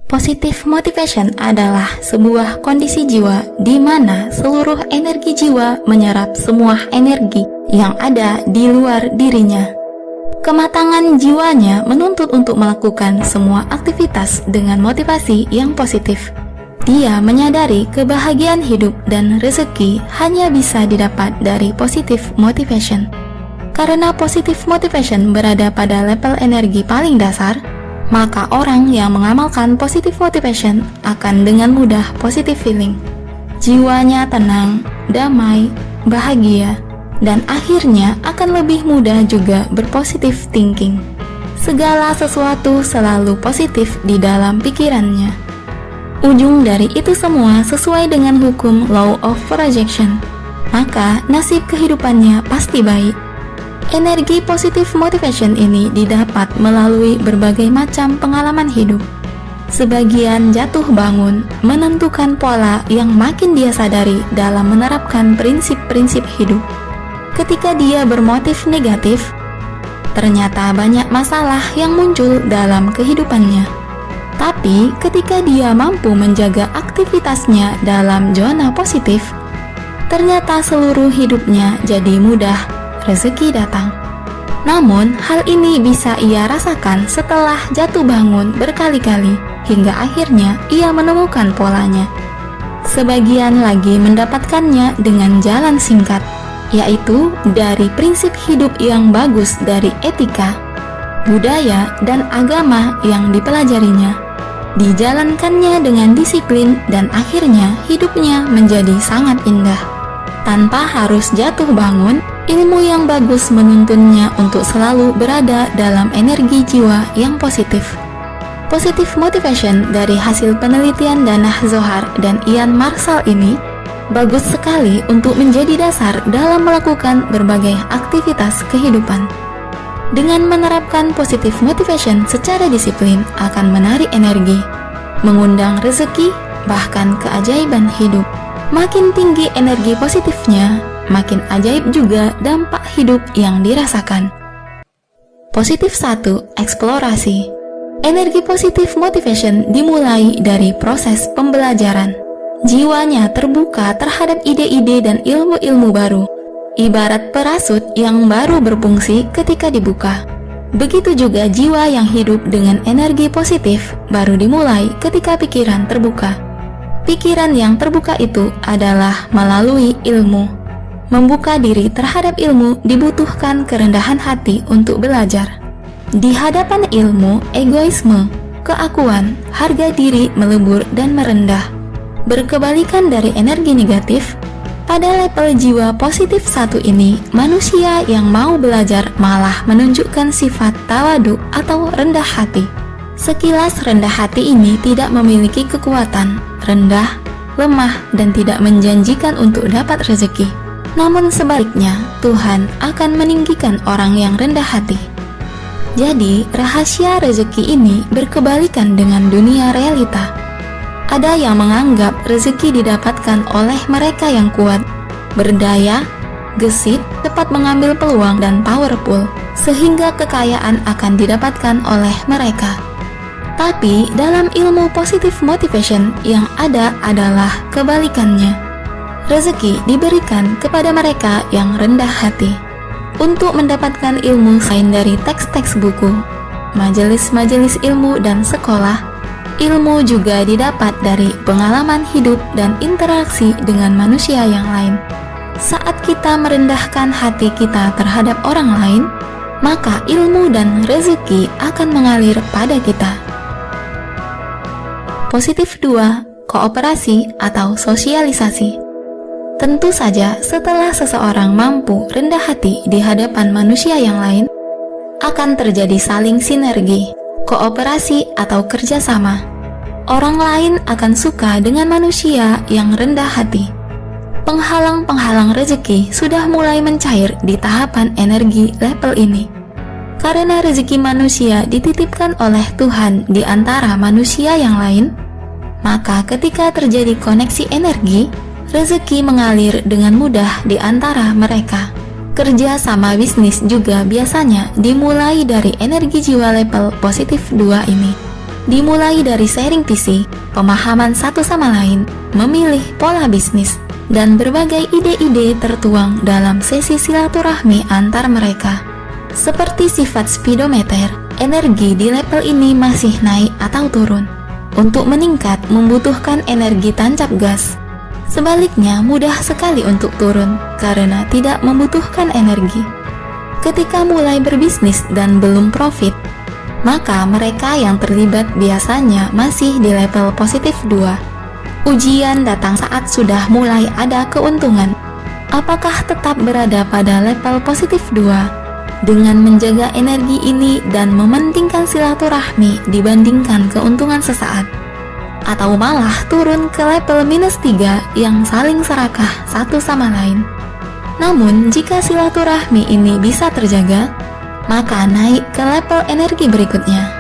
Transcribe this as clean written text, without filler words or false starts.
Positive motivation adalah sebuah kondisi jiwa di mana seluruh energi jiwa menyerap semua energi yang ada di luar dirinya. Kematangan jiwanya menuntut untuk melakukan semua aktivitas dengan motivasi yang positif. Dia menyadari kebahagiaan hidup dan rezeki hanya bisa didapat dari positive motivation. Karena positive motivation berada pada level energi paling dasar, maka orang yang mengamalkan positive motivation akan dengan mudah positive feeling. Jiwanya tenang, damai, bahagia, dan akhirnya akan lebih mudah juga berpositive thinking. Segala sesuatu selalu positif di dalam pikirannya. Ujung dari itu semua sesuai dengan hukum law of projection, maka nasib kehidupannya pasti baik. Energi positive motivation ini didapat melalui berbagai macam pengalaman hidup. Sebagian jatuh bangun menentukan pola yang makin dia sadari dalam menerapkan prinsip-prinsip hidup. Ketika dia bermotif negatif, ternyata banyak masalah yang muncul dalam kehidupannya. Tapi ketika dia mampu menjaga aktivitasnya dalam zona positif, ternyata seluruh hidupnya jadi mudah, rezeki datang. Namun, hal ini bisa ia rasakan setelah jatuh bangun berkali-kali, hingga akhirnya ia menemukan polanya. Sebagian lagi mendapatkannya dengan jalan singkat, yaitu dari prinsip hidup yang bagus dari etika, budaya, dan agama yang dipelajarinya. Dijalankannya dengan disiplin dan akhirnya hidupnya menjadi sangat indah. Tanpa harus jatuh bangun, ilmu yang bagus menuntunnya untuk selalu berada dalam energi jiwa yang positif. Positive motivation dari hasil penelitian Danah Zohar dan Ian Marshall ini bagus sekali untuk menjadi dasar dalam melakukan berbagai aktivitas kehidupan. Dengan menerapkan positive motivation secara disiplin akan menarik energi, mengundang rezeki, bahkan keajaiban hidup. Makin tinggi energi positifnya, makin ajaib juga dampak hidup yang dirasakan. Positif 1. Eksplorasi. Energi positif motivation dimulai dari proses pembelajaran. Jiwanya terbuka terhadap ide-ide dan ilmu-ilmu baru, ibarat parasut yang baru berfungsi ketika dibuka. Begitu juga jiwa yang hidup dengan energi positif baru dimulai ketika pikiran terbuka. Pikiran yang terbuka itu adalah melalui ilmu. Membuka diri terhadap ilmu dibutuhkan kerendahan hati untuk belajar. Di hadapan ilmu, egoisme, keakuan, harga diri melebur dan merendah. Berkebalikan dari energi negatif, pada level jiwa positif 1 ini, manusia yang mau belajar malah menunjukkan sifat tawadu atau rendah hati. Sekilas rendah hati ini tidak memiliki kekuatan, rendah, lemah, dan tidak menjanjikan untuk dapat rezeki. Namun sebaliknya, Tuhan akan meninggikan orang yang rendah hati. Jadi, rahasia rezeki ini berkebalikan dengan dunia realita. Ada yang menganggap rezeki didapatkan oleh mereka yang kuat, berdaya, gesit, cepat mengambil peluang, dan powerful, sehingga kekayaan akan didapatkan oleh mereka. Tapi dalam ilmu positive motivation yang ada adalah kebalikannya. Rezeki diberikan kepada mereka yang rendah hati. Untuk mendapatkan ilmu selain dari teks-teks buku, majelis-majelis ilmu dan sekolah, ilmu juga didapat dari pengalaman hidup dan interaksi dengan manusia yang lain. Saat kita merendahkan hati kita terhadap orang lain, maka ilmu dan rezeki akan mengalir pada kita. Positif 2. Kooperasi atau sosialisasi. Tentu saja setelah seseorang mampu rendah hati di hadapan manusia yang lain, akan terjadi saling sinergi, kooperasi atau kerjasama. Orang lain akan suka dengan manusia yang rendah hati. Penghalang-penghalang rezeki sudah mulai mencair di tahapan energi level ini. Karena rezeki manusia dititipkan oleh Tuhan di antara manusia yang lain, maka ketika terjadi koneksi energi, rezeki mengalir dengan mudah di antara mereka. Kerja sama bisnis juga biasanya dimulai dari energi jiwa level positif 2 ini. Dimulai dari sharing visi, pemahaman satu sama lain, memilih pola bisnis, dan berbagai ide-ide tertuang dalam sesi silaturahmi antar mereka. Seperti sifat speedometer, energi di level ini masih naik atau turun. Untuk meningkat membutuhkan energi tancap gas. Sebaliknya mudah sekali untuk turun karena tidak membutuhkan energi. Ketika mulai berbisnis dan belum profit, maka mereka yang terlibat biasanya masih di level positif 2. Ujian datang saat sudah mulai ada keuntungan. Apakah tetap berada pada level positif 2 dengan menjaga energi ini dan mementingkan silaturahmi dibandingkan keuntungan sesaat? Atau malah turun ke level minus 3 yang saling serakah satu sama lain? Namun jika silaturahmi ini bisa terjaga, maka naik ke level energi berikutnya.